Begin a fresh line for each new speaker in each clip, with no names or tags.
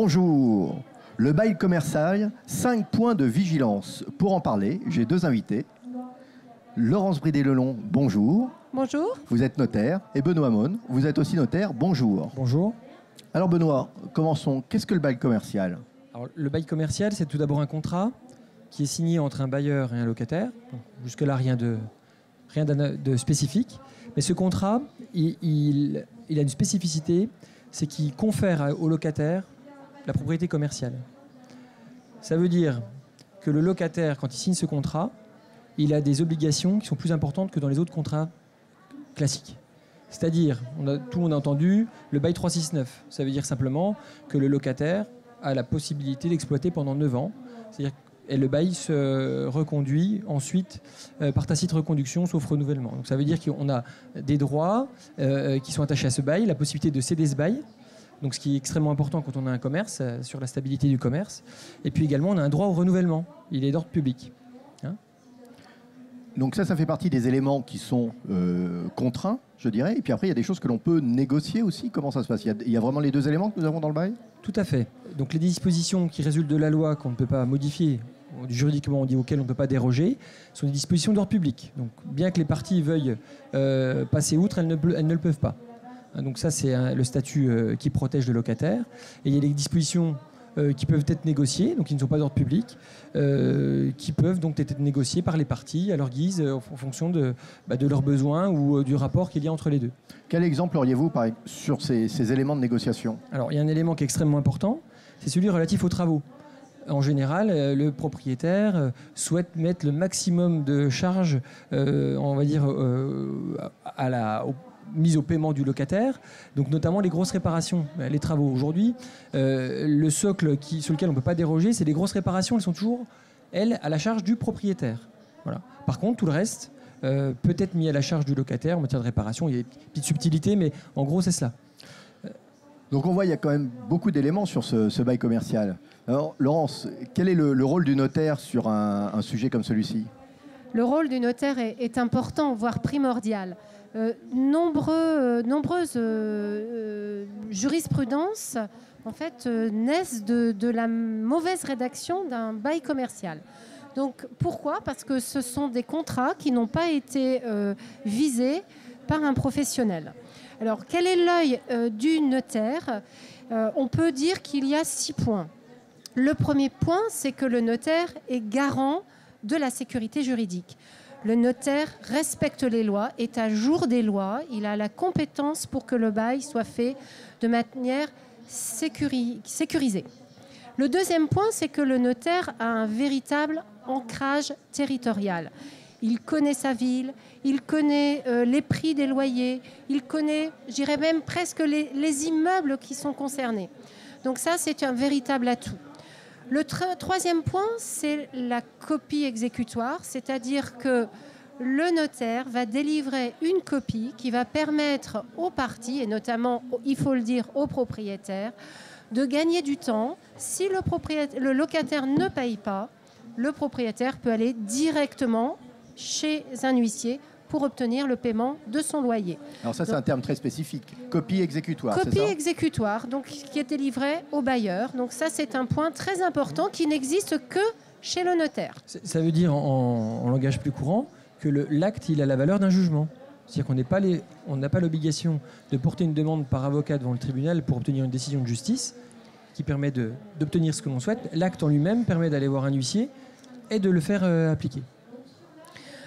Bonjour. Le bail commercial, 5 points de vigilance. Pour en parler, j'ai 2 invités. Laurence Bridé-Lelon, bonjour.
Bonjour.
Vous êtes notaire. Et Benoît Mone, vous êtes aussi notaire. Bonjour.
Bonjour.
Alors Benoît, commençons. Qu'est-ce que le bail commercial?
Alors, le bail commercial, c'est tout d'abord un contrat qui est signé entre un bailleur et un locataire. Jusque-là, rien de spécifique. Mais ce contrat, il a une spécificité, c'est qu'il confère au locataire la propriété commerciale. Ça veut dire que le locataire, quand il signe ce contrat, il a des obligations qui sont plus importantes que dans les autres contrats classiques. C'est-à-dire, tout le monde a entendu, le bail 369. Ça veut dire simplement que le locataire a la possibilité d'exploiter pendant 9 ans. C'est-à-dire et le bail se reconduit ensuite par tacite reconduction, sauf renouvellement. Donc ça veut dire qu'on a des droits qui sont attachés à ce bail, la possibilité de céder ce bail, donc ce qui est extrêmement important quand on a un commerce, sur la stabilité du commerce. Et puis également, on a un droit au renouvellement. Il est d'ordre public.
Donc ça fait partie des éléments qui sont contraints, je dirais. Et puis après, il y a des choses que l'on peut négocier aussi. Comment ça se passe? Il y a vraiment les 2 éléments que nous avons dans le bail?
Tout à fait. Donc les dispositions qui résultent de la loi qu'on ne peut pas modifier, juridiquement on dit auxquelles on ne peut pas déroger, sont des dispositions d'ordre public. Donc bien que les parties veuillent passer outre, elles ne le peuvent pas. Donc ça, c'est le statut qui protège le locataire. Et il y a des dispositions qui peuvent être négociées, donc qui ne sont pas d'ordre public, qui peuvent donc être négociées par les parties à leur guise, en fonction de leurs besoins ou du rapport qu'il y a entre les deux.
Quel exemple auriez-vous sur ces éléments de négociation?
Alors, il y a un élément qui est extrêmement important, c'est celui relatif aux travaux. En général, le propriétaire souhaite mettre le maximum de charges, on va dire, mise au paiement du locataire, donc notamment les grosses réparations, les travaux. Aujourd'hui, le socle sur lequel on ne peut pas déroger, c'est les grosses réparations, elles sont toujours, elles, à la charge du propriétaire. Voilà. Par contre, tout le reste peut être mis à la charge du locataire en matière de réparation. Il y a des petites subtilités, mais en gros, c'est cela.
Donc on voit, il y a quand même beaucoup d'éléments sur ce bail commercial. Alors, Laurence, quel est le rôle du notaire sur un sujet comme celui-ci?
Le rôle du notaire est important, voire primordial. Nombreuses jurisprudences en fait, naissent de la mauvaise rédaction d'un bail commercial. Donc pourquoi? Parce que ce sont des contrats qui n'ont pas été visés par un professionnel. Alors quel est l'œil du notaire? On peut dire qu'il y a 6 points. Le premier point, c'est que le notaire est garant de la sécurité juridique. Le notaire respecte les lois, est à jour des lois, il a la compétence pour que le bail soit fait de manière sécurisée. Le deuxième point, c'est que le notaire a un véritable ancrage territorial. Il connaît sa ville, il connaît les prix des loyers, il connaît, je dirais même presque les immeubles qui sont concernés. Donc ça, c'est un véritable atout. Le troisième point, c'est la copie exécutoire, c'est-à-dire que le notaire va délivrer une copie qui va permettre aux parties, et notamment, il faut le dire, aux propriétaires, de gagner du temps. Si le locataire ne paye pas, le propriétaire peut aller directement chez un huissier pour obtenir le paiement de son loyer.
Alors ça, c'est un terme très spécifique. Copie exécutoire,
c'est ça? Copie exécutoire, donc qui est délivrée au bailleur. Donc ça, c'est un point très important qui n'existe que chez le notaire.
Ça veut dire, en langage plus courant, que l'acte, il a la valeur d'un jugement. C'est-à-dire qu'on n'a pas l'obligation de porter une demande par avocat devant le tribunal pour obtenir une décision de justice qui permet d'obtenir ce que l'on souhaite. L'acte en lui-même permet d'aller voir un huissier et de le faire appliquer.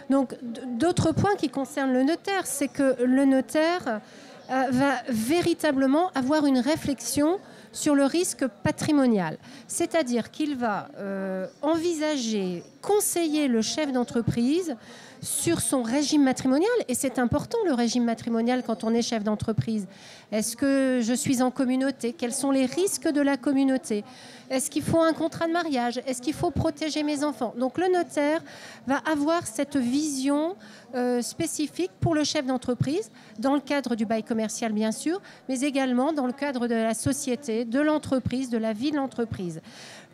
Donc, d'autres points qui concernent le notaire, c'est que le notaire va véritablement avoir une réflexion sur le risque patrimonial. C'est-à-dire qu'il va envisager, conseiller le chef d'entreprise sur son régime matrimonial. Et c'est important, le régime matrimonial, quand on est chef d'entreprise. Est-ce que je suis en communauté? Quels sont les risques de la communauté? Est-ce qu'il faut un contrat de mariage? Est-ce qu'il faut protéger mes enfants? Donc le notaire va avoir cette vision spécifique pour le chef d'entreprise, dans le cadre du bail commercial bien sûr, mais également dans le cadre de la société, de l'entreprise, de la vie de l'entreprise.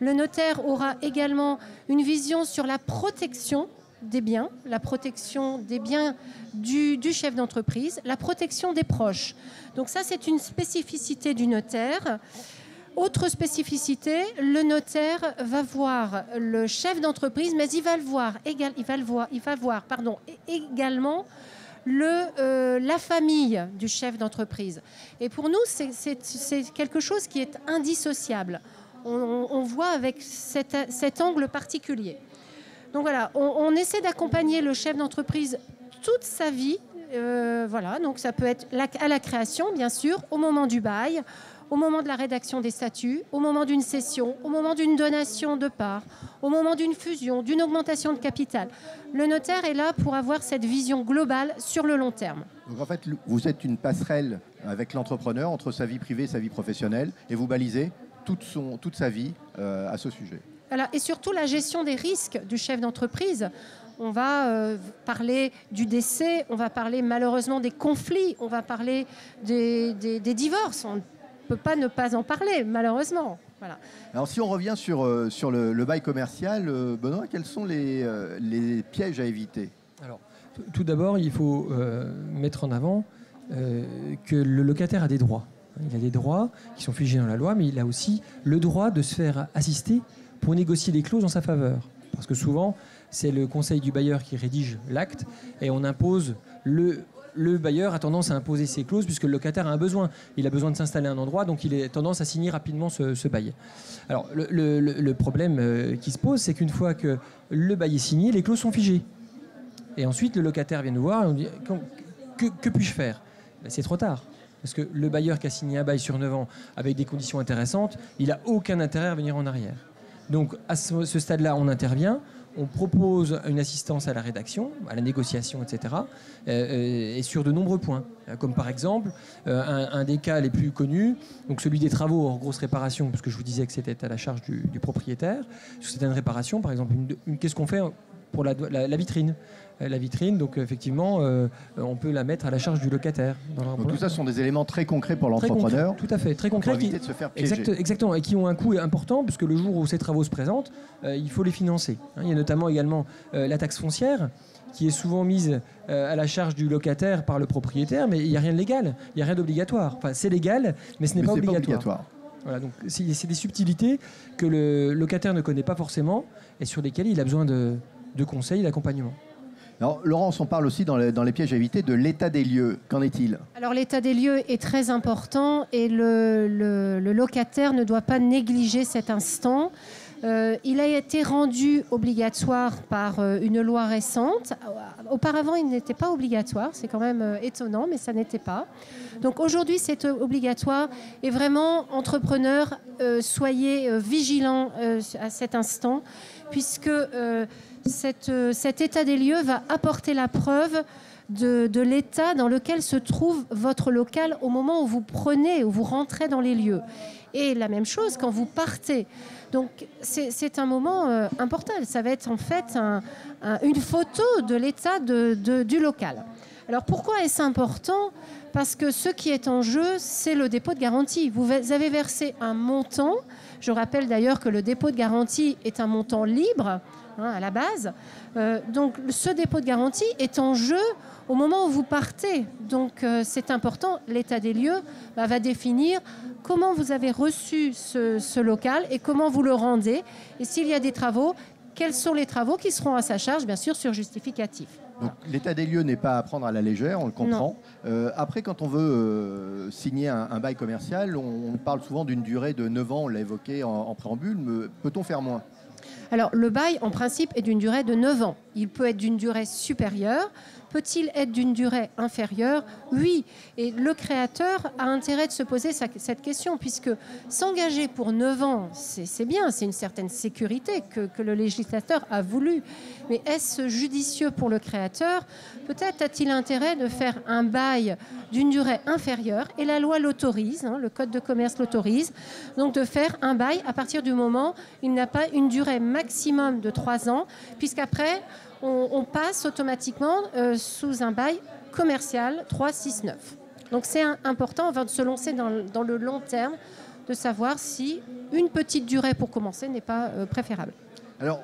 Le notaire aura également une vision sur la protection des biens, la protection des biens du chef d'entreprise, la protection des proches. Donc ça, c'est une spécificité du notaire. Autre spécificité, le notaire va voir le chef d'entreprise, mais il va voir également la famille du chef d'entreprise. Et pour nous, c'est quelque chose qui est indissociable. On voit avec cet angle particulier. Donc voilà, on essaie d'accompagner le chef d'entreprise toute sa vie. Voilà, donc ça peut être à la création, bien sûr, au moment du bail, au moment de la rédaction des statuts, au moment d'une cession, au moment d'une donation de parts, au moment d'une fusion, d'une augmentation de capital. Le notaire est là pour avoir cette vision globale sur le long terme.
Donc en fait, vous êtes une passerelle avec l'entrepreneur entre sa vie privée et sa vie professionnelle et vous balisez toute sa vie à ce sujet.
Voilà, et surtout la gestion des risques du chef d'entreprise. On va parler du décès, on va parler malheureusement des conflits, on va parler des divorces. On ne peut pas ne pas en parler, malheureusement. Voilà.
Alors si on revient sur le bail commercial, Benoît, quels sont les pièges à éviter?
Alors, tout d'abord, il faut mettre en avant que le locataire a des droits. Il a des droits qui sont figés dans la loi, mais il a aussi le droit de se faire assister pour négocier les clauses en sa faveur. Parce que souvent, c'est le conseil du bailleur qui rédige l'acte et on impose le bailleur a tendance à imposer ses clauses puisque le locataire a un besoin. Il a besoin de s'installer à un endroit, donc il a tendance à signer rapidement ce bail. Alors, le problème qui se pose, c'est qu'une fois que le bail est signé, les clauses sont figées. Et ensuite, le locataire vient nous voir et on dit « Que puis-je faire ?» Ben, c'est trop tard. Parce que le bailleur qui a signé un bail sur 9 ans avec des conditions intéressantes, il n'a aucun intérêt à revenir en arrière. Donc, à ce stade-là, on intervient. On propose une assistance à la rédaction, à la négociation, etc. Et sur de nombreux points. Comme par exemple, un des cas les plus connus, donc celui des travaux hors grosse réparation, puisque je vous disais que c'était à la charge du propriétaire. Sur certaines réparations, par exemple, qu'est-ce qu'on fait pour la vitrine? La vitrine, donc effectivement, on peut la mettre à la charge du locataire.
Donc tout ça sont des éléments très concrets pour l'entrepreneur.
Tout à fait, très concrets.
Pour éviter de se faire piéger.
Exactement, et qui ont un coût important, puisque le jour où ces travaux se présentent, il faut les financer. Il y a notamment également la taxe foncière, qui est souvent mise à la charge du locataire par le propriétaire, mais il n'y a rien de légal, il n'y a rien d'obligatoire. Enfin, c'est légal, mais ce n'est pas obligatoire. Voilà, donc c'est des subtilités que le locataire ne connaît pas forcément et sur lesquelles il a besoin de conseils, d'accompagnement.
Alors, Laurence, on parle aussi dans les pièges à éviter de l'état des lieux. Qu'en est-il?
Alors l'état des lieux est très important et le locataire ne doit pas négliger cet instant. Il a été rendu obligatoire par une loi récente. Auparavant, il n'était pas obligatoire. C'est quand même étonnant, mais ça n'était pas. Donc aujourd'hui, c'est obligatoire. Et vraiment, entrepreneurs, soyez vigilants à cet instant, puisque cet état des lieux va apporter la preuve de l'état dans lequel se trouve votre local au moment où vous vous rentrez dans les lieux. Et la même chose quand vous partez. Donc c'est un moment important. Ça va être en fait une photo de l'état du local. Alors pourquoi est-ce important? Parce que ce qui est en jeu, c'est le dépôt de garantie. Vous avez versé un montant. Je rappelle d'ailleurs que le dépôt de garantie est un montant libre, à la base. Donc ce dépôt de garantie est en jeu au moment où vous partez. Donc c'est important. L'état des lieux va définir comment vous avez reçu ce local et comment vous le rendez. Et s'il y a des travaux, quels sont les travaux qui seront à sa charge, bien sûr, sur justificatif.
Donc l'état des lieux n'est pas à prendre à la légère, on le comprend. Après, quand on veut signer un bail commercial, on parle souvent d'une durée de 9 ans, on l'a évoqué en préambule, mais peut-on faire moins?
Alors, le bail, en principe, est d'une durée de 9 ans. Il peut être d'une durée supérieure. Peut-il être d'une durée inférieure? Oui. Et le créateur a intérêt de se poser cette question, puisque s'engager pour 9 ans, c'est bien, c'est une certaine sécurité que le législateur a voulu. Mais est-ce judicieux pour le créateur? Peut-être a-t-il intérêt de faire un bail d'une durée inférieure, et la loi l'autorise, le Code de commerce l'autorise, donc de faire un bail à partir du moment où il n'a pas une durée maximum de 3 ans, puisqu'après, on passe automatiquement sous un bail commercial 3-6-9. Donc c'est important avant de se lancer dans le long terme, de savoir si une petite durée pour commencer n'est pas préférable.
Alors,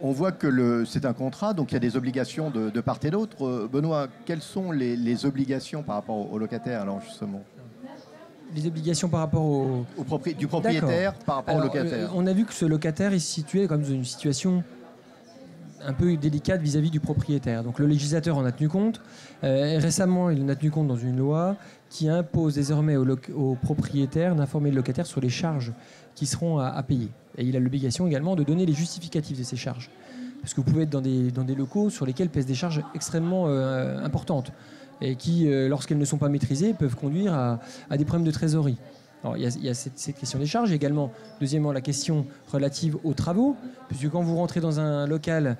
on voit que c'est un contrat, donc il y a des obligations de part et d'autre. Benoît, quelles sont les obligations par rapport aux locataires, alors justement?
les obligations par rapport
du propriétaire par rapport au locataire.
On a vu que ce locataire est situé comme dans une situation un peu délicate vis-à-vis du propriétaire. Donc le législateur en a tenu compte. Récemment, il en a tenu compte dans une loi qui impose désormais au propriétaire d'informer le locataire sur les charges qui seront à payer. Et il a l'obligation également de donner les justificatifs de ces charges. Parce que vous pouvez être dans des locaux sur lesquels pèsent des charges extrêmement importantes et qui, lorsqu'elles ne sont pas maîtrisées, peuvent conduire à des problèmes de trésorerie. Alors, il y a cette question des charges. Également, deuxièmement, la question relative aux travaux. Puisque quand vous rentrez dans un local,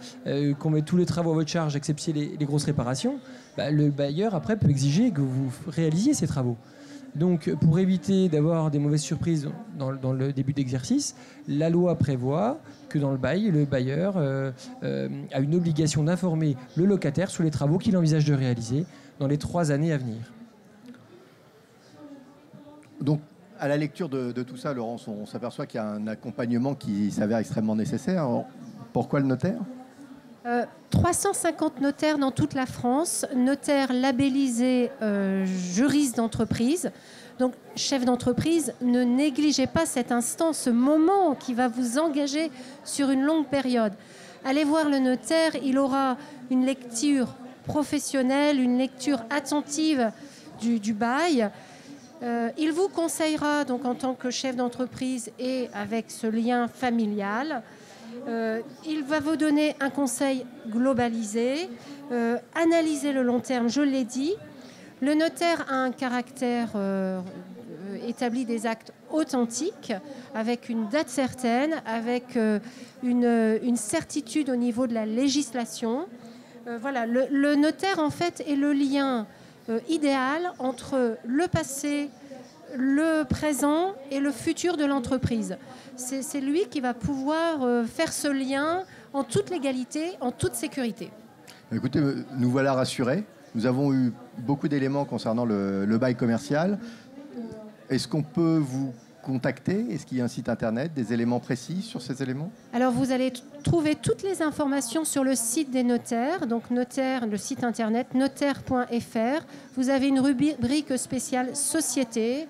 qu'on met tous les travaux à votre charge, excepté les grosses réparations, le bailleur, après, peut exiger que vous réalisiez ces travaux. Donc, pour éviter d'avoir des mauvaises surprises dans le début d'exercice, la loi prévoit que dans le bail, le bailleur a une obligation d'informer le locataire sur les travaux qu'il envisage de réaliser dans les 3 années à venir. Donc, à la lecture de tout ça, Laurence, on s'aperçoit qu'il y a un accompagnement qui s'avère extrêmement nécessaire. Alors, pourquoi le notaire ? 350 notaires dans toute la France, notaires labellisés juristes d'entreprise. Donc, chef d'entreprise, ne négligez pas cet instant, ce moment qui va vous engager sur une longue période. Allez voir le notaire, il aura une lecture professionnelle, une lecture attentive du bail. Il vous conseillera, donc, en tant que chef d'entreprise et avec ce lien familial. Il va vous donner un conseil globalisé, analyser le long terme, je l'ai dit. Le notaire a un caractère, établit des actes authentiques, avec une date certaine, avec une certitude au niveau de la législation. Voilà, le notaire, en fait, est le lien idéal entre le passé, le présent et le futur de l'entreprise. C'est lui qui va pouvoir faire ce lien en toute légalité, en toute sécurité. Écoutez, nous voilà rassurés. Nous avons eu beaucoup d'éléments concernant le bail commercial. Est-ce qu'on peut vous contacter ? Est-ce qu'il y a un site internet, des éléments précis sur ces éléments ? Alors, vous allez trouver toutes les informations sur le site des notaires. Donc, notaire, le site internet notaire.fr. Vous avez une rubrique spéciale société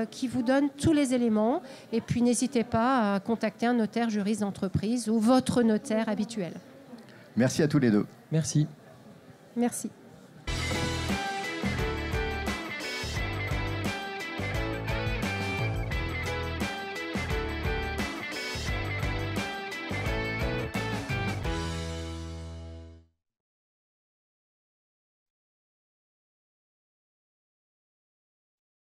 qui vous donne tous les éléments. Et puis, n'hésitez pas à contacter un notaire juriste d'entreprise ou votre notaire habituel. Merci à tous les deux. Merci. Merci.